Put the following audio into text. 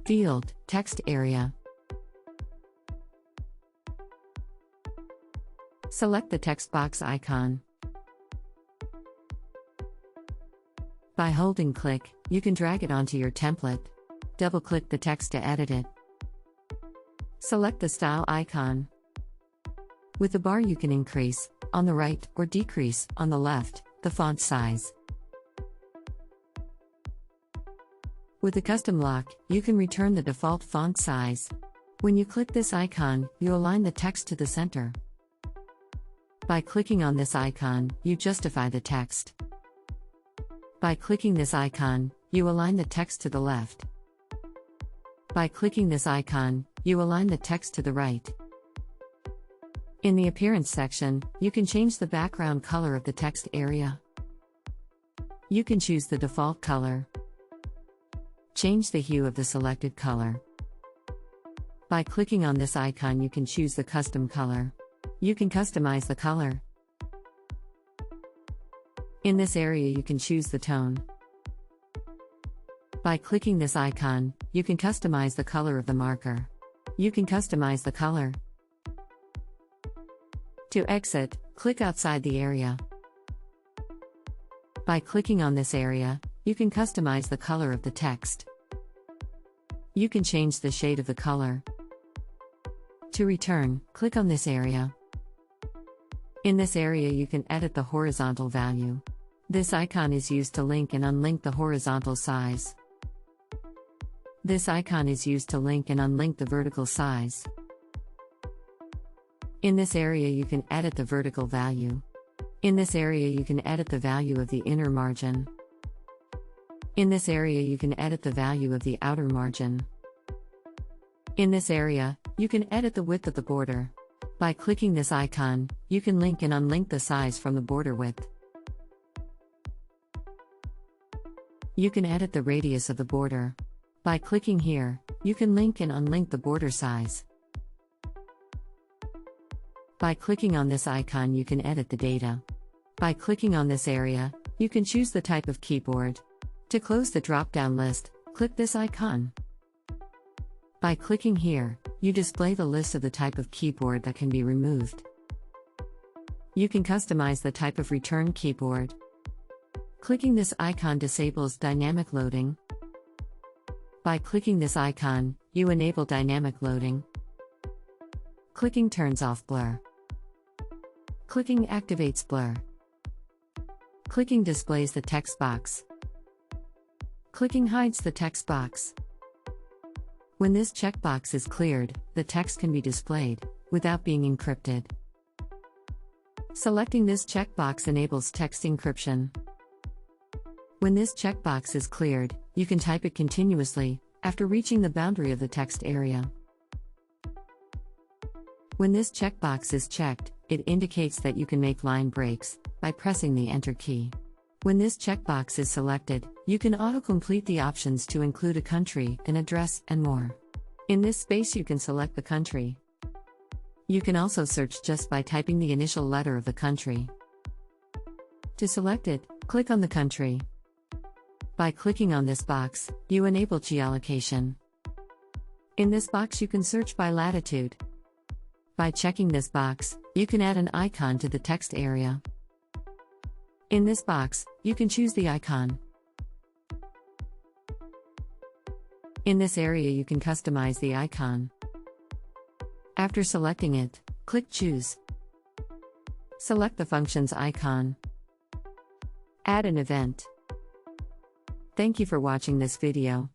Field, text area. Select the text box icon. By holding click, you can drag it onto your template. Double-click the text to edit it. Select the style icon. With the bar you can increase, on the right, or decrease, on the left, the font size. With the custom lock, you can return the default font size. When you click this icon, you align the text to the center. By clicking on this icon, you justify the text. By clicking this icon, you align the text to the left. By clicking this icon, you align the text to the right. In the Appearance section, you can change the background color of the text area. You can choose the default color. Change the hue of the selected color. By clicking on this icon, you can choose the custom color. You can customize the color. In this area, you can choose the tone. By clicking this icon, you can customize the color of the marker. You can customize the color. To exit, click outside the area. By clicking on this area, you can customize the color of the text. You can change the shade of the color. To return, click on this area. In this area, you can edit the horizontal value. This icon is used to link and unlink the horizontal size. This icon is used to link and unlink the vertical size. In this area, you can edit the vertical value. In this area, you can edit the value of the inner margin. In this area, you can edit the value of the outer margin. In this area, you can edit the width of the border. By clicking this icon, you can link and unlink the size from the border width. You can edit the radius of the border. By clicking here, you can link and unlink the border size. By clicking on this icon, you can edit the data. By clicking on this area, you can choose the type of keyboard. To close the drop-down list, click this icon. By clicking here, you display the list of the type of keyboard that can be removed. You can customize the type of return keyboard. Clicking this icon disables dynamic loading. By clicking this icon, you enable dynamic loading. Clicking turns off blur. Clicking activates blur. Clicking displays the text box. Clicking hides the text box. When this checkbox is cleared, the text can be displayed, without being encrypted. Selecting this checkbox enables text encryption. When this checkbox is cleared, you can type it continuously, after reaching the boundary of the text area. When this checkbox is checked, it indicates that you can make line breaks, by pressing the Enter key. When this checkbox is selected, you can autocomplete the options to include a country, an address, and more. In this space you can select the country. You can also search just by typing the initial letter of the country. To select it, click on the country. By clicking on this box, you enable geolocation. In this box you can search by latitude. By checking this box, you can add an icon to the text area. In this box, you can choose the icon. In this area you can customize the icon. After selecting it, click Choose. Select the functions icon. Add an event. Thank you for watching this video.